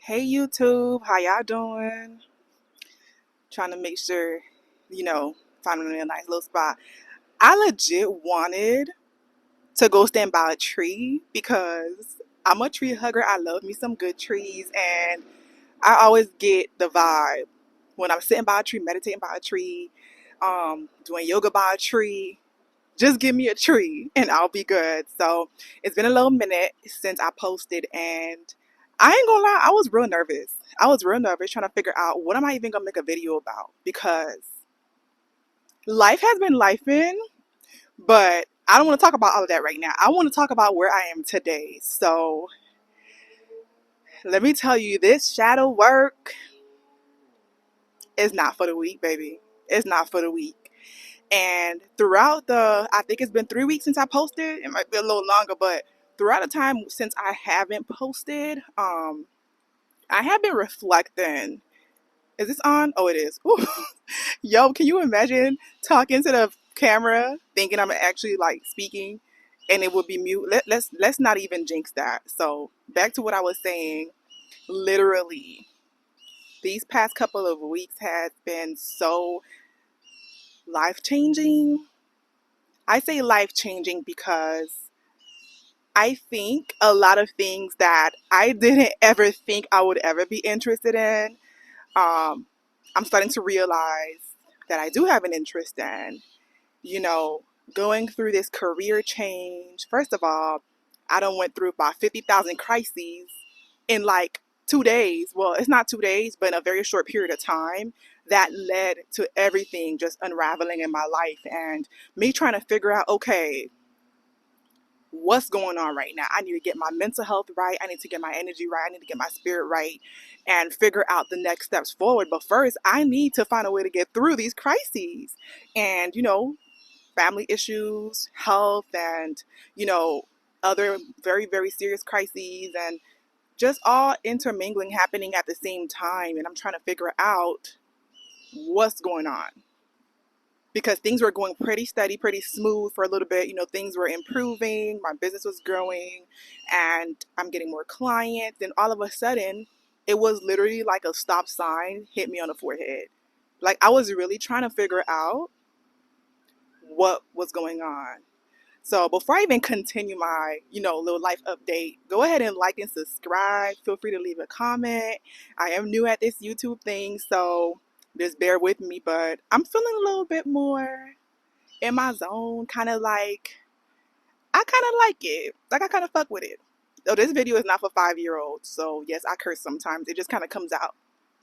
Hey YouTube, how y'all doing? Trying to make sure, finding a nice little spot. I legit wanted to go stand by a tree because I'm a tree hugger. I love me some good trees, and I always get the vibe when I'm sitting by a tree, meditating by a tree, doing yoga by a tree. Just give me a tree and I'll be good. So it's been a little minute since I posted, and I ain't gonna lie, I was real nervous. I was real nervous trying to figure out what am I even gonna make a video about because life has been lifing, but I don't want to talk about all of that right now. I want to talk about where I am today. So let me tell you, this shadow work is not for the weak, baby. It's not for the weak. And throughout I think it's been 3 weeks since I posted. It might be a little longer, but throughout the time since I haven't posted, I have been reflecting. Is this on? Oh, it is. Ooh. Yo, can you imagine talking to the camera, thinking I'm actually like speaking, and it would be mute? Let's not even jinx that. So back to what I was saying. Literally, these past couple of weeks has been so life changing. I say life changing because I think a lot of things that I didn't ever think I would ever be interested in, um, I'm starting to realize that I do have an interest in. You know, going through this career change. First of all, I done went through about 50,000 crises in like 2 days. Well, it's not 2 days, but in a very short period of time that led to everything just unraveling in my life and me trying to figure out, okay, what's going on right now. I need to get my mental health right. I need to get my energy right. I need to get my spirit right and figure out the next steps forward. But first, I need to find a way to get through these crises and, family issues, health, and, you know, other very, very serious crises and just all intermingling happening at the same time. And I'm trying to figure out what's going on because things were going pretty steady, pretty smooth for a little bit. Things were improving, my business was growing, and I'm getting more clients. And all of a sudden, it was literally like a stop sign hit me on the forehead. Like I was really trying to figure out what was going on. So before I even continue my, little life update, go ahead and like and subscribe. Feel free to leave a comment. I am new at this YouTube thing, so just bear with me, but I'm feeling a little bit more in my zone, kind of like, I kind of like it. Like I kind of fuck with it. So this video is not for 5-year-olds, so yes, I curse sometimes. It just kind of comes out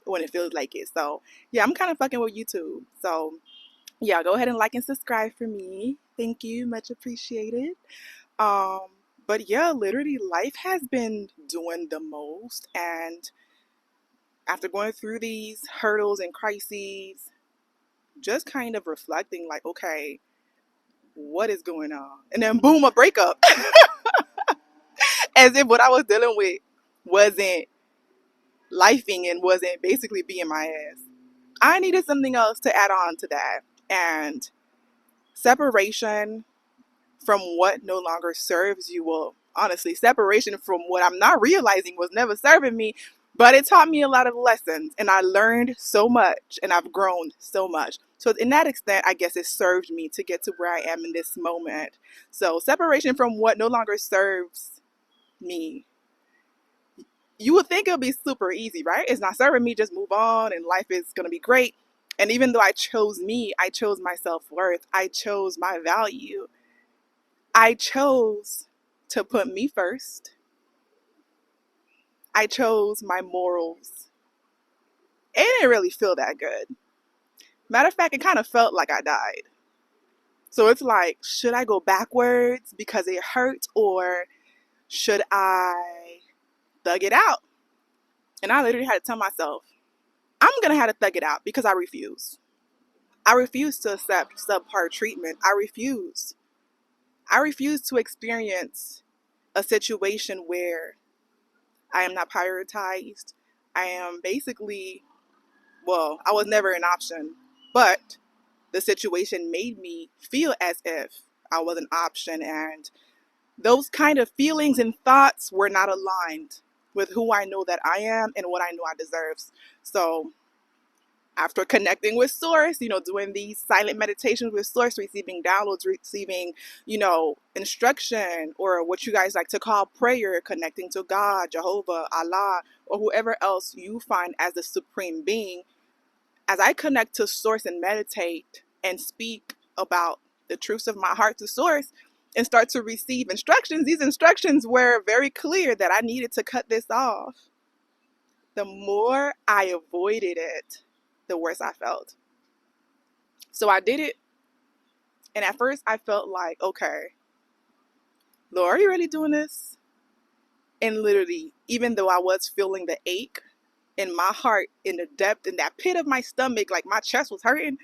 when it feels like it. So yeah, I'm kind of fucking with YouTube. So yeah, go ahead and like and subscribe for me. Thank you, much appreciated. Um, but yeah, literally life has been doing the most, and after going through these hurdles and crises, just kind of reflecting like, okay, what is going on? And then boom, a breakup. As if what I was dealing with wasn't lifing and wasn't basically being my ass. I needed something else to add on to that. And separation from what no longer serves you. Well, honestly, separation from what I'm not realizing was never serving me, but it taught me a lot of lessons and I learned so much and I've grown so much. So in that extent, I guess it served me to get to where I am in this moment. So separation from what no longer serves me. You would think it would be super easy, right? It's not serving me, just move on and life is going to be great. And even though I chose me, I chose my self-worth, I chose my value. I chose to put me first. I chose my morals. It didn't really feel that good. Matter of fact, it kind of felt like I died. So it's like, should I go backwards because it hurt, or should I thug it out? And I literally had to tell myself, I'm going to have to thug it out because I refuse. I refuse to accept subpar treatment. I refuse. I refuse to experience a situation where I am not prioritized. I am basically, well, I was never an option, but the situation made me feel as if I was an option, and those kind of feelings and thoughts were not aligned with who I know that I am and what I know I deserve. So after connecting with source, doing these silent meditations with source, receiving downloads, receiving, instruction, or what you guys like to call prayer, connecting to God, Jehovah, Allah, or whoever else you find as the supreme being, as I connect to source and meditate and speak about the truths of my heart to source and start to receive instructions, these instructions were very clear that I needed to cut this off. The more I avoided it, the worse I felt. So I did it. And at first I felt like, okay, Lord, are you really doing this? And literally, even though I was feeling the ache in my heart, in the depth, in that pit of my stomach, like my chest was hurting,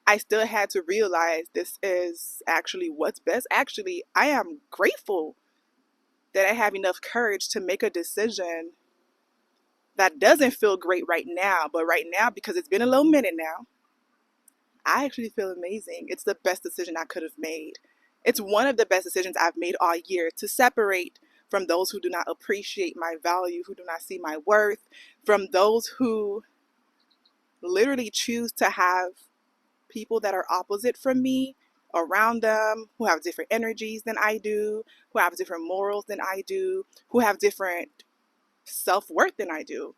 I still had to realize this is actually what's best. Actually, I am grateful that I have enough courage to make a decision that doesn't feel great right now. But right now, because it's been a little minute now, I actually feel amazing. It's the best decision I could have made. It's one of the best decisions I've made all year, to separate from those who do not appreciate my value, who do not see my worth, from those who literally choose to have people that are opposite from me around them, who have different energies than I do, who have different morals than I do, who have different self-worth than I do.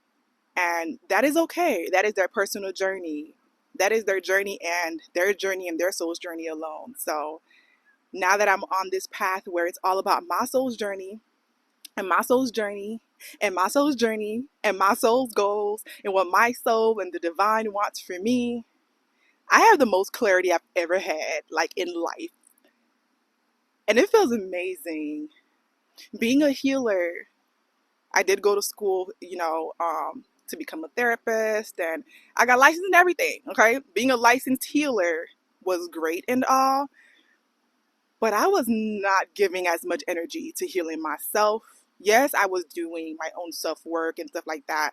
And that is okay. That is their personal journey. That is their journey and their soul's journey alone. So now that I'm on this path where it's all about my soul's journey and my soul's journey and my soul's journey and my soul's goals and what my soul and the divine wants for me, I have the most clarity I've ever had, like in life. And it feels amazing. Being a healer, I did go to school, to become a therapist, and I got licensed in everything, okay? Being a licensed healer was great and all, but I was not giving as much energy to healing myself. Yes, I was doing my own self-work and stuff like that,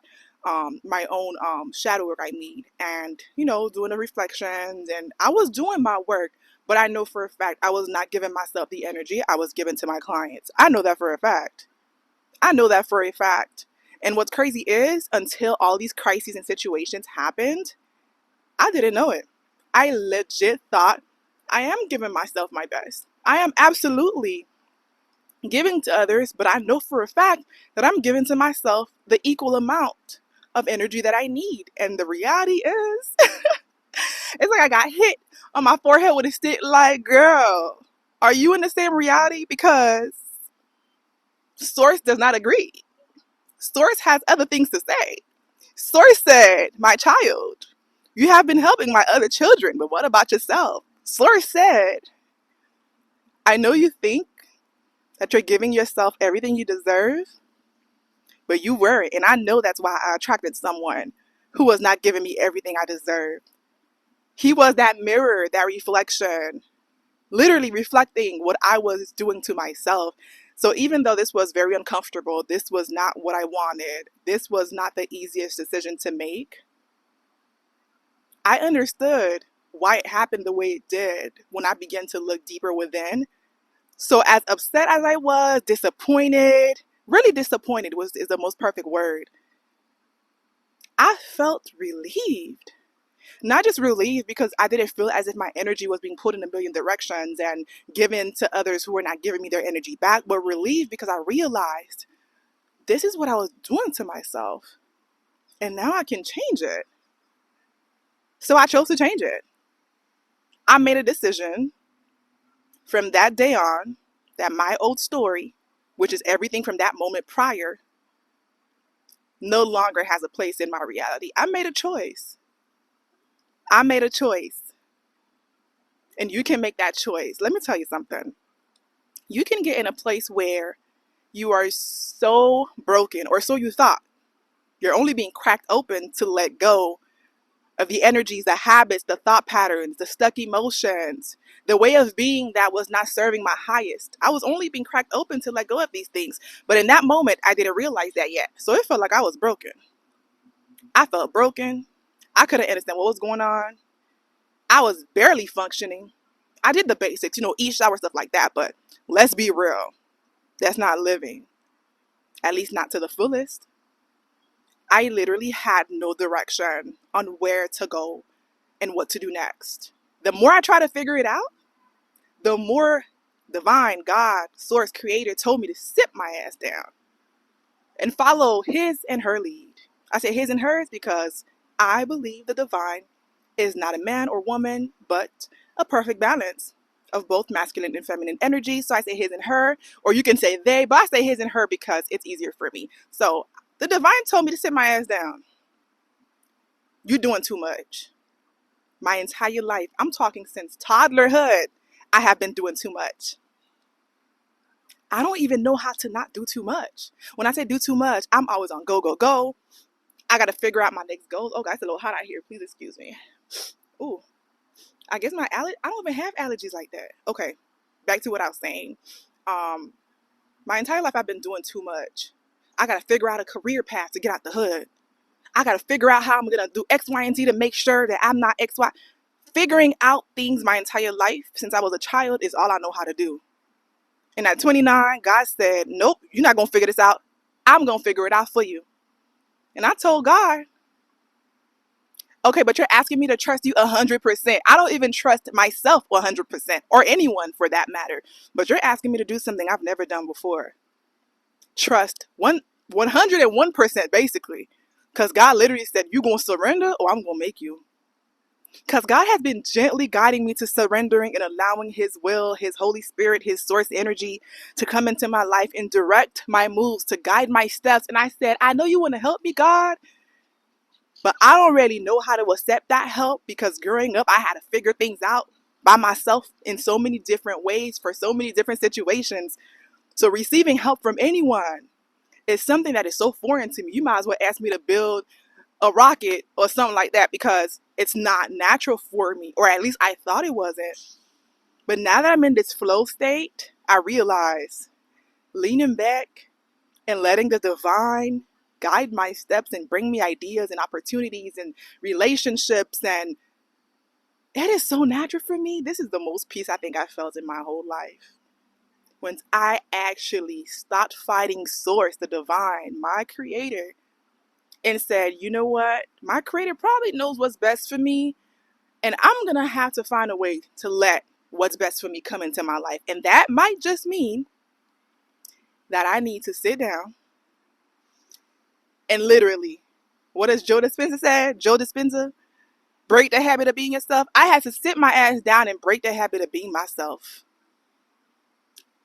my own shadow work I need, and, doing the reflections, and I was doing my work, but I know for a fact I was not giving myself the energy I was giving to my clients. I know that for a fact. I know that for a fact. And what's crazy is, until all these crises and situations happened, I didn't know it. I legit thought I am giving myself my best. I am absolutely giving to others, but I know for a fact that I'm giving to myself the equal amount of energy that I need. And the reality is, it's like I got hit on my forehead with a stick, like, girl, are you in the same reality? Because Source does not agree. Source has other things to say. Source said, my child, you have been helping my other children, but what about yourself? Source said, I know you think that you're giving yourself everything you deserve, but you weren't. And I know that's why I attracted someone who was not giving me everything I deserved. He was that mirror, that reflection, literally reflecting what I was doing to myself. So even though this was very uncomfortable, this was not what I wanted, this was not the easiest decision to make, I understood why it happened the way it did when I began to look deeper within. So as upset as I was, disappointed, really disappointed is the most perfect word, I felt relieved. Not just relieved because I didn't feel as if my energy was being pulled in a million directions and given to others who were not giving me their energy back, but relieved because I realized this is what I was doing to myself. And now I can change it. So I chose to change it. I made a decision from that day on that my old story, which is everything from that moment prior, no longer has a place in my reality. I made a choice. I made a choice. And you can make that choice. Let me tell you something. You can get in a place where you are so broken, or so you thought. You're only being cracked open to let go of the energies, the habits, the thought patterns, the stuck emotions, the way of being that was not serving my highest. I was only being cracked open to let go of these things. But in that moment, I didn't realize that yet. So it felt like I was broken. I felt broken. I couldn't understand what was going on. I was barely functioning. I did the basics, eat, shower, stuff like that. But let's be real. That's not living. at least not to the fullest. I literally had no direction on where to go and what to do next. The more I try to figure it out, the more divine God, source, creator told me to sit my ass down and follow his and her lead. I say his and hers because I believe the divine is not a man or woman, but a perfect balance of both masculine and feminine energy. So I say his and her, or you can say they, but I say his and her because it's easier for me. So the divine told me to sit my ass down. You're doing too much. My entire life, I'm talking since toddlerhood, I have been doing too much. I don't even know how to not do too much. When I say do too much, I'm always on go, go, go. I got to figure out my next goals. Oh, guys, it's a little hot out here. Please excuse me. Ooh, I guess I don't even have allergies like that. Okay, back to what I was saying. My entire life I've been doing too much. I got to figure out a career path to get out the hood. I got to figure out how I'm going to do X, Y, and Z to make sure that I'm not X, Y. Figuring out things my entire life since I was a child is all I know how to do. And at 29, God said, nope, you're not going to figure this out. I'm going to figure it out for you. And I told God, okay, but you're asking me to trust you 100%. I don't even trust myself 100% or anyone for that matter. But you're asking me to do something I've never done before. Trust 101% basically. Because God literally said, you going to surrender or I'm going to make you. Because God has been gently guiding me to surrendering and allowing his will, his Holy Spirit, his source energy to come into my life and direct my moves, to guide my steps. And I said, I know you want to help me, God, but I don't really know how to accept that help because growing up, I had to figure things out by myself in so many different ways for so many different situations. So receiving help from anyone is something that is so foreign to me. You might as well ask me to build a rocket or something like that because it's not natural for me, or at least I thought it wasn't. But now that I'm in this flow state, I realize leaning back and letting the divine guide my steps and bring me ideas and opportunities and relationships, and it is so natural for me. This is the most peace I think I felt in my whole life. When I actually stopped fighting source, the divine, my creator, and said, you know what? My creator probably knows what's best for me. And I'm going to have to find a way to let what's best for me come into my life. And that might just mean that I need to sit down and literally, what does Joe Dispenza say? Joe Dispenza, break the habit of being yourself. I had to sit my ass down and break the habit of being myself.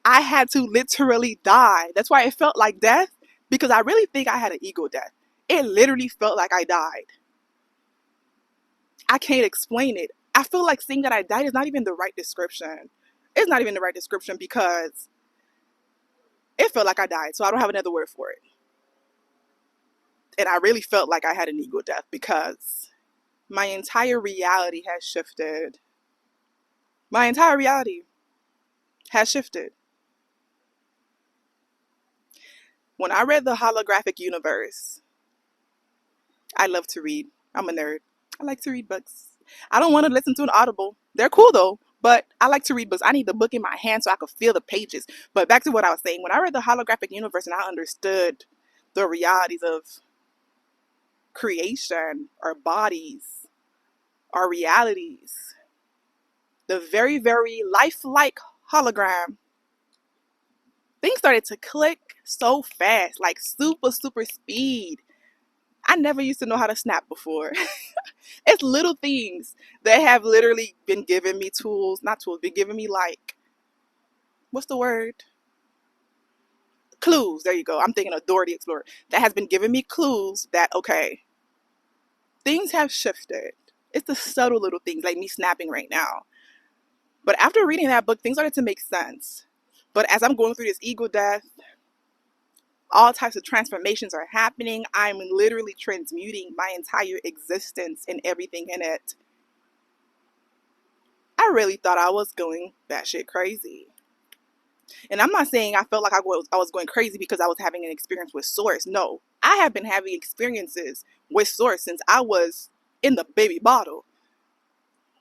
I had to literally die. That's why it felt like death, because I really think I had an ego death. It literally felt like I died. I can't explain it. I feel like saying that I died is not even the right description. It's not even the right description because it felt like I died, so I don't have another word for it. And I really felt like I had an ego death because my entire reality has shifted. My entire reality has shifted. When I read The Holographic Universe, I love to read. I'm a nerd. I like to read books. I don't want to listen to an audible. They're cool though, but I like to read books. I need the book in my hand so I could feel the pages. But back to what I was saying. When I read The Holographic Universe and I understood the realities of creation, our bodies, our realities, the very, very lifelike hologram, things started to click so fast, like super, super speed. I never used to know how to snap before. It's little things that have literally been giving me tools, not tools, been giving me like, what's the word? Clues. There you go. I'm thinking of Dora the Explorer. That has been giving me clues that, okay, things have shifted. It's the subtle little things like me snapping right now. But after reading that book, things started to make sense. But as I'm going through this ego death, all types of transformations are happening. I'm literally transmuting my entire existence and everything in it. I really thought I was going batshit crazy. And I'm not saying I felt like I was going crazy because I was having an experience with Source. No, I have been having experiences with Source since I was in the baby bottle.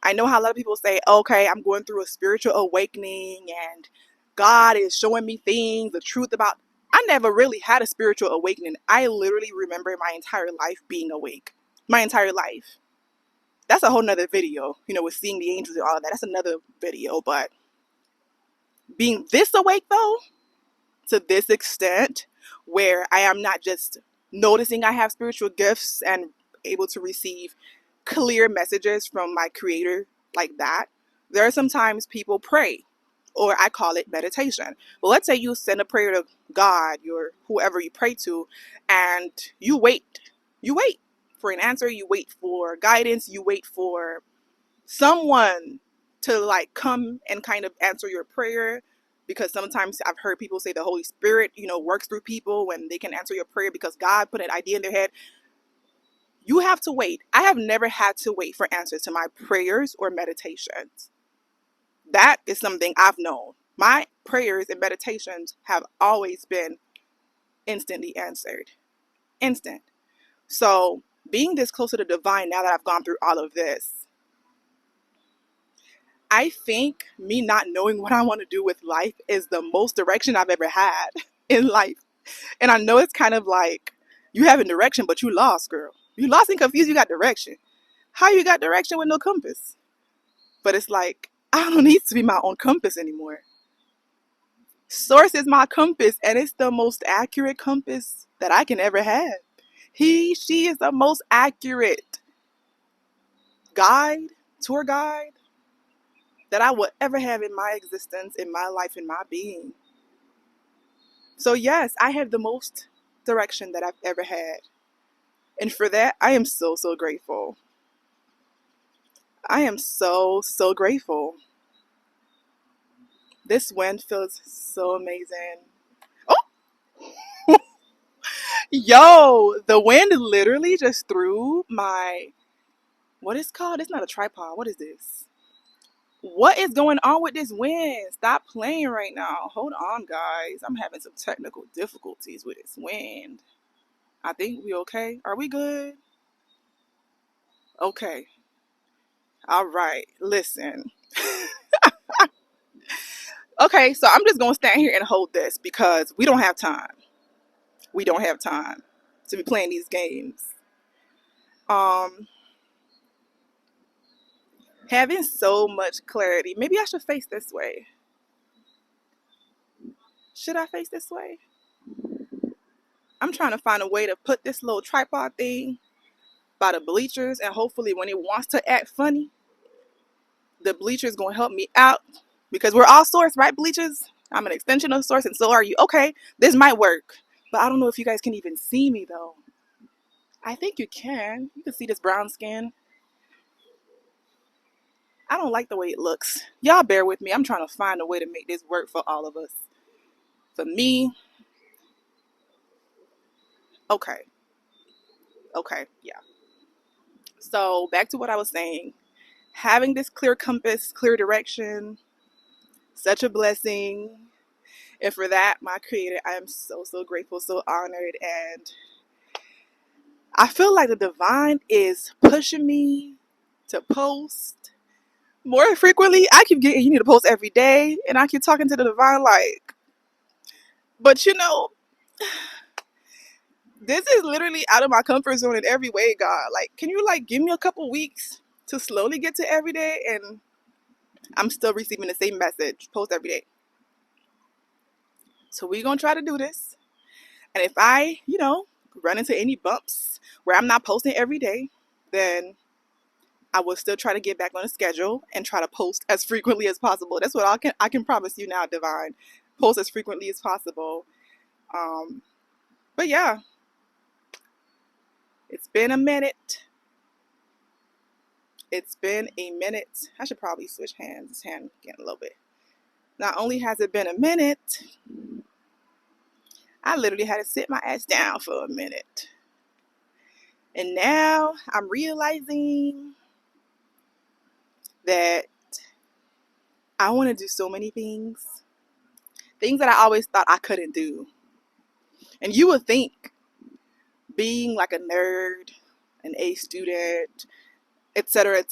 I know how a lot of people say, okay, I'm going through a spiritual awakening and God is showing me things, the truth about. I never really had a spiritual awakening. I literally remember my entire life being awake. My entire life. That's a whole nother video, with seeing the angels and all of that. That's another video. But being this awake though, to this extent, where I am not just noticing I have spiritual gifts and able to receive clear messages from my creator like that. There are sometimes people pray, or I call it meditation. Well, let's say you send a prayer to God, your whoever you pray to, and you wait. You wait for an answer, you wait for guidance, you wait for someone to like come and kind of answer your prayer, because sometimes I've heard people say the Holy Spirit, works through people when they can answer your prayer because God put an idea in their head. You have to wait. I have never had to wait for answers to my prayers or meditations. That is something I've known. My prayers and meditations have always been instantly answered. Instant. So being this close to the divine, now that I've gone through all of this, I think me not knowing what I want to do with life is the most direction I've ever had in life. And I know it's kind of like you having direction, but you lost, girl. You lost and confused, you got direction. How you got direction with no compass? But it's like, I don't need to be my own compass anymore. Source is my compass, and it's the most accurate compass that I can ever have. She is the most accurate guide, tour guide that I will ever have in my existence, in my life, in my being. So yes, I have the most direction that I've ever had. And for that, I am so, so grateful. I am so, so grateful. This wind feels so amazing. Oh, yo, the wind literally just threw my, what is called? It's not a tripod. What is this? What is going on with this wind? Stop playing right now. Hold on, guys. I'm having some technical difficulties with this wind. I think we okay. Are we good? Okay. All right. Listen. Okay, so I'm just going to stand here and hold this because we don't have time. We don't have time to be playing these games. Having so much clarity. Maybe I should face this way. Should I face this way? I'm trying to find a way to put this little tripod thing by the bleachers, and hopefully when it wants to act funny, the bleachers going to help me out, because we're all source, right, bleachers? I'm an extension of source, and so are you. Okay, this might work, but I don't know if you guys can even see me though. I think you can. You can see this brown skin. I don't like the way it looks. Y'all bear with me. I'm trying to find a way to make this work for all of us. For me. Okay. Okay. Yeah. So back to what I was saying. Having this clear compass, clear direction, such a blessing. And for that, my creator, I am so, so grateful, so honored. And I feel like the divine is pushing me to post more frequently. I keep getting, you need to post every day. And I keep talking to the divine like, but this is literally out of my comfort zone in every way, God. Like, can you like give me a couple weeks to slowly get to every day? And I'm still receiving the same message, post every day. So we're going to try to do this. And if I, run into any bumps where I'm not posting every day, then I will still try to get back on a schedule and try to post as frequently as possible. That's what I can promise you now, Divine. Post as frequently as possible. But yeah, it's been a minute. It's been a minute. I should probably switch hands. This hand getting a little bit. Not only has it been a minute, I literally had to sit my ass down for a minute. And now I'm realizing that I want to do so many things. Things that I always thought I couldn't do. And you would think being like a nerd, an A student, etc.,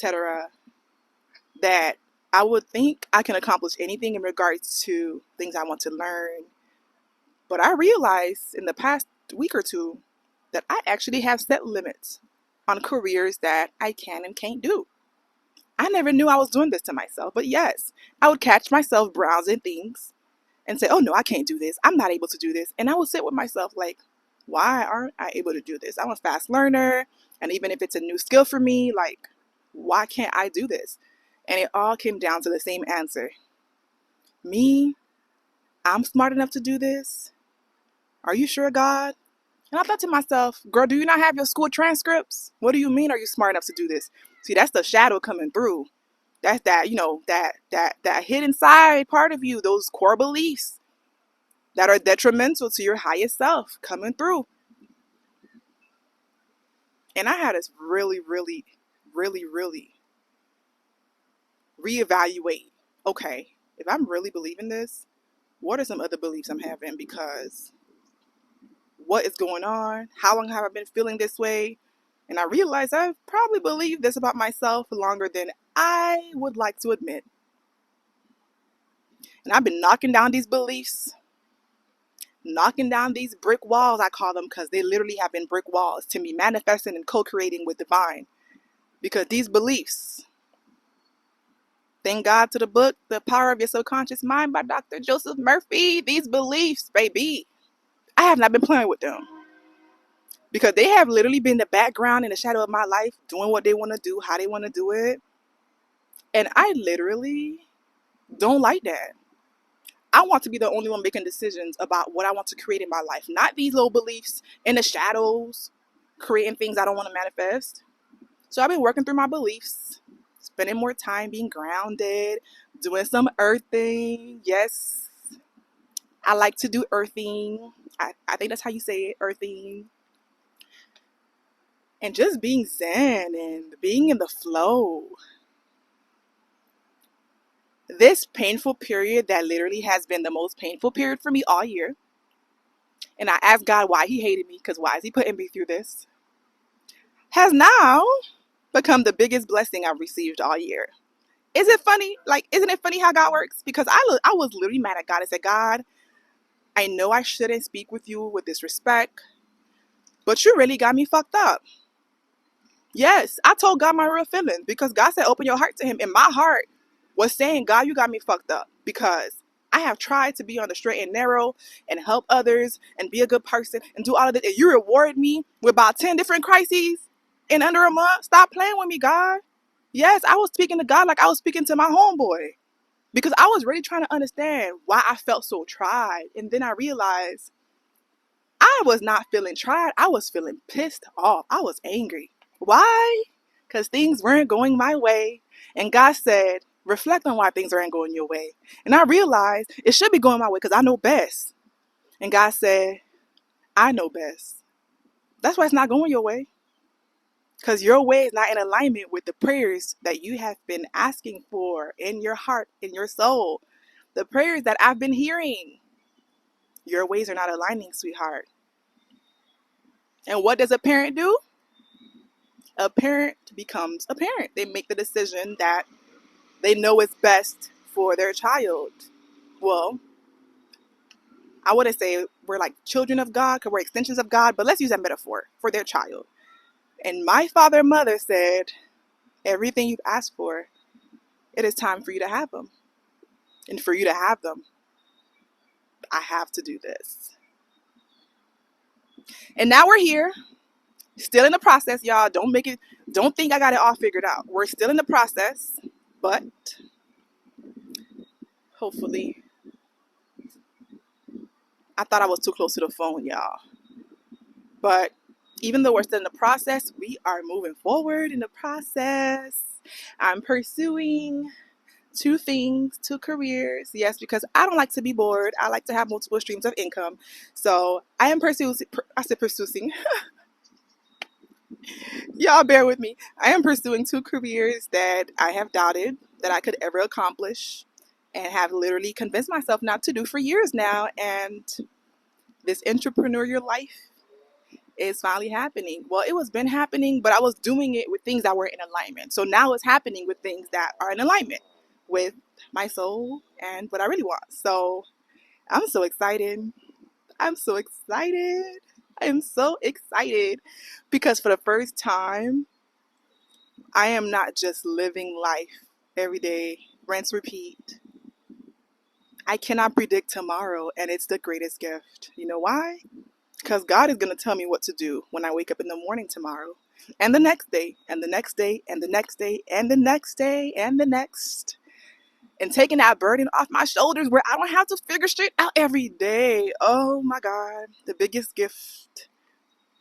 that I would think I can accomplish anything in regards to things I want to learn. But I realized in the past week or two that I actually have set limits on careers that I can and can't do. I never knew I was doing this to myself, but yes, I would catch myself browsing things and say, oh no, I can't do this. I'm not able to do this. And I would sit with myself like, why aren't I able to do this? I'm a fast learner. And even if it's a new skill for me, like, why can't I do this? And it all came down to the same answer. Me, I'm smart enough to do this. Are you sure, God? And I thought to myself, girl, do you not have your school transcripts? What do you mean, are you smart enough to do this? See, that's the shadow coming through. That's that, that hidden side part of you, those core beliefs that are detrimental to your highest self coming through. And I had to really, really, really, really reevaluate. Okay, if I'm really believing this, what are some other beliefs I'm having? Because what is going on? How long have I been feeling this way? And I realized I've probably believed this about myself longer than I would like to admit. And I've been knocking down these beliefs, knocking down these brick walls, I call them, because they literally have been brick walls to me, manifesting and co-creating with divine. Because these beliefs, thank God to the book, The Power of Your Subconscious Mind by Dr. Joseph Murphy, these beliefs, baby, I have not been playing with them. Because they have literally been the background in the shadow of my life, doing what they want to do, how they want to do it. And I literally don't like that. I want to be the only one making decisions about what I want to create in my life. Not these little beliefs in the shadows, creating things I don't want to manifest. So I've been working through my beliefs, spending more time being grounded, doing some earthing. Yes, I like to do earthing. I think that's how you say it, earthing. And just being zen and being in the flow. This painful period that literally has been the most painful period for me all year. And I asked God why he hated me, because why is he putting me through this? Has now become the biggest blessing I've received all year. Is it funny? Like, isn't it funny how God works? Because I was literally mad at God. I said, God, I know I shouldn't speak with you with disrespect, but you really got me fucked up. Yes, I told God my real feelings because God said, open your heart to him. And my heart was saying, God, you got me fucked up because I have tried to be on the straight and narrow and help others and be a good person and do all of this. And you reward me with about 10 different crises in under a month. Stop playing with me, God. Yes, I was speaking to God like I was speaking to my homeboy because I was really trying to understand why I felt so tried. And then I realized I was not feeling tried. I was feeling pissed off. I was angry. Why? Because things weren't going my way. And God said, reflect on why things aren't going your way. And I realized it should be going my way because I know best. And God said, I know best. That's why it's not going your way. Because your way is not in alignment with the prayers that you have been asking for in your heart, in your soul. The prayers that I've been hearing. Your ways are not aligning, sweetheart. And what does a parent do? A parent becomes a parent. They make the decision that they know is best for their child. Well, I wouldn't say we're like children of God because we're extensions of God, but let's use that metaphor for their child. And my father and mother said, everything you've asked for, it is time for you to have them. And for you to have them, I have to do this. And now we're here, still in the process, y'all. Don't think I got it all figured out. We're still in the process, but hopefully, I thought I was too close to the phone, y'all. But even though we're still in the process, we are moving forward in the process. I'm pursuing two things, two careers. Yes, because I don't like to be bored. I like to have multiple streams of income. So I am pursuing, I said pursuing. Y'all bear with me. I am pursuing two careers that I have doubted that I could ever accomplish and have literally convinced myself not to do for years now. And this entrepreneurial life is finally happening. Well, it was been happening, but I was doing it with things that were in alignment. So now it's happening with things that are in alignment with my soul and what I really want. So I'm so excited. I'm so excited. I am so excited because for the first time, I am not just living life every day, rinse, repeat. I cannot predict tomorrow, and it's the greatest gift. You know why? Because God is going to tell me what to do when I wake up in the morning tomorrow, and the next day, and the next day, and the next day, and the next day, and the next. And taking that burden off my shoulders where I don't have to figure shit out every day. Oh my God, the biggest gift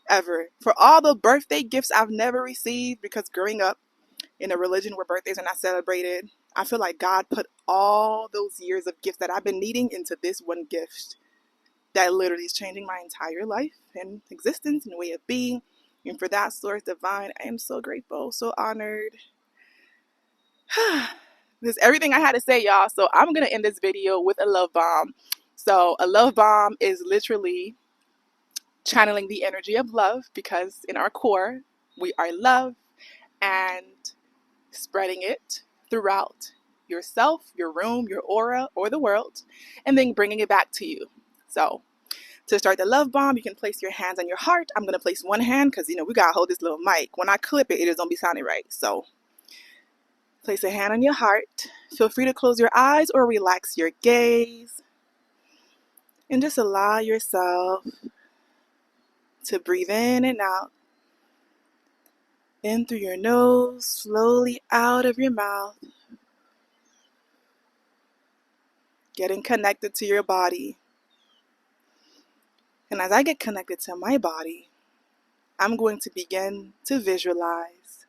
ever. For all the birthday gifts I've never received, because growing up in a religion where birthdays are not celebrated, I feel like God put all those years of gifts that I've been needing into this one gift that literally is changing my entire life and existence and way of being. And for that, source divine, I am so grateful, so honored. This is everything I had to say, y'all. So I'm going to end this video with a love bomb. So a love bomb is literally channeling the energy of love, because in our core, we are love, and spreading it throughout yourself, your room, your aura, or the world, and then bringing it back to you. So to start the love bomb, you can place your hands on your heart. I'm going to place one hand because, we got to hold this little mic. When I clip it, it is going to be sounding right. So place a hand on your heart. Feel free to close your eyes or relax your gaze. And just allow yourself to breathe in and out. In through your nose, slowly out of your mouth. Getting connected to your body. And as I get connected to my body, I'm going to begin to visualize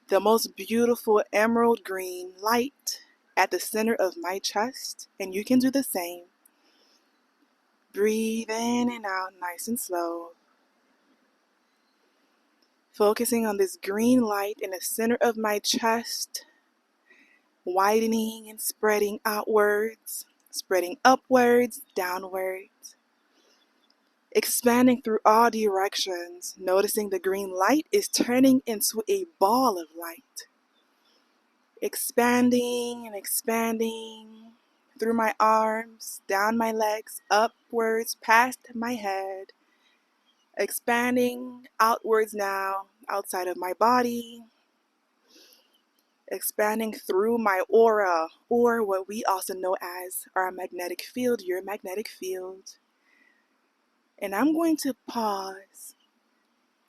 the most beautiful emerald green light at the center of my chest. And you can do the same. Breathe in and out nice and slow. Focusing on this green light in the center of my chest, widening and spreading outwards, spreading upwards, downwards, expanding through all directions, noticing the green light is turning into a ball of light, expanding and expanding through my arms, down my legs, upwards, past my head, expanding outwards now, outside of my body, expanding through my aura, or what we also know as our magnetic field, your magnetic field. And I'm going to pause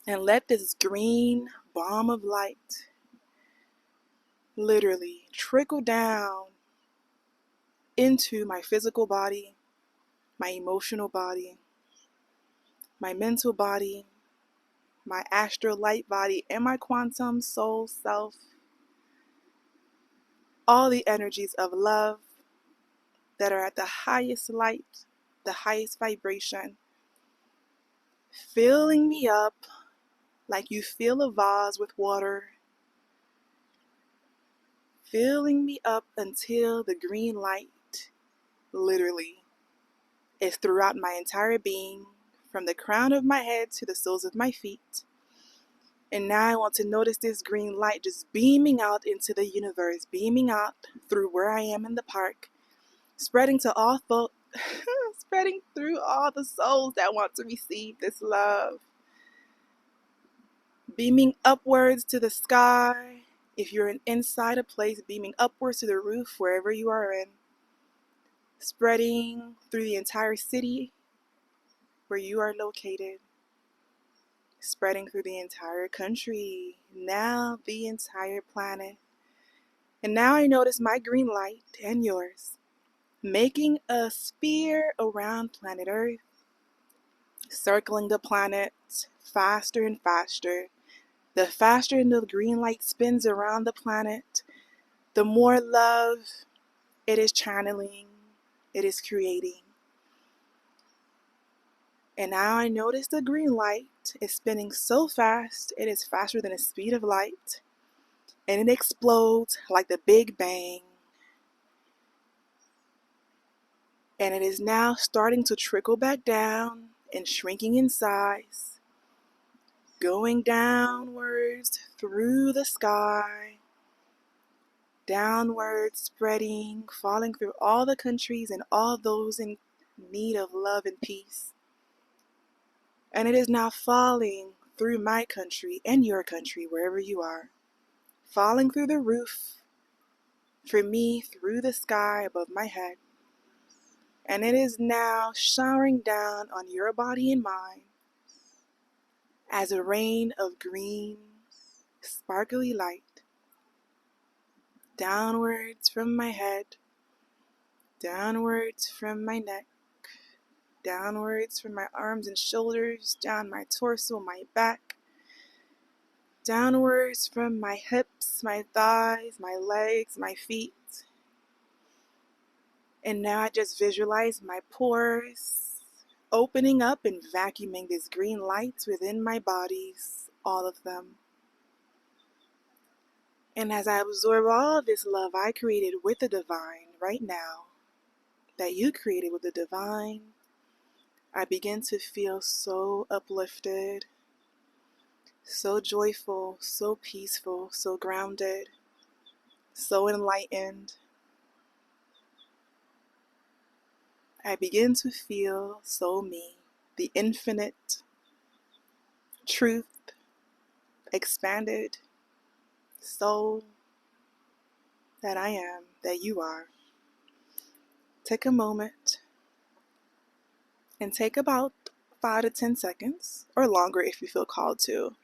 and let this green bomb of light literally trickle down into my physical body, my emotional body, my mental body, my astral light body, and my quantum soul self. All the energies of love that are at the highest light, the highest vibration, filling me up like you fill a vase with water, filling me up until the green light literally is throughout my entire being, from the crown of my head to the soles of my feet. And now I want to notice this green light just beaming out into the universe, beaming out through where I am in the park, spreading to all spreading through all the souls that want to receive this love. Beaming upwards to the sky. If you're inside a place, beaming upwards to the roof wherever you are in. Spreading through the entire city where you are located. Spreading through the entire country. Now the entire planet. And now I notice my green light and yours making a sphere around planet Earth, circling the planet faster and faster. The faster the green light spins around the planet, the more love it is channeling, it is creating. And now I notice the green light is spinning so fast, it is faster than the speed of light, and it explodes like the Big Bang. And it is now starting to trickle back down and shrinking in size, going downwards through the sky, downwards, spreading, falling through all the countries and all those in need of love and peace. And it is now falling through my country and your country, wherever you are. Falling through the roof, for me, through the sky above my head. And it is now showering down on your body and mine as a rain of green, sparkly light, downwards from my head, downwards from my neck, downwards from my arms and shoulders, down my torso, my back, downwards from my hips, my thighs, my legs, my feet. And now I just visualize my pores opening up and vacuuming this green light within my bodies, all of them. And as I absorb all of this love I created with the divine right now, that you created with the divine, I begin to feel so uplifted, so joyful, so peaceful, so grounded, so enlightened. I begin to feel so me, the infinite truth, expanded soul that I am, that you are. Take a moment and take about 5 to 10 seconds, or longer if you feel called to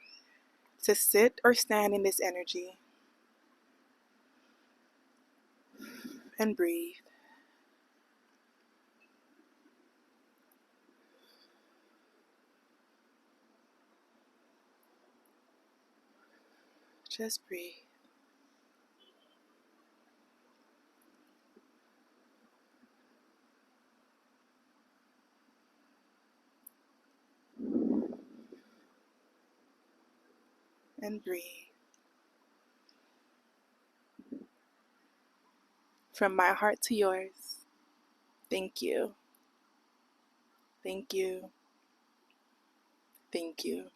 sit or stand in this energy and breathe. Just breathe. And breathe. From my heart to yours, thank you. Thank you. Thank you.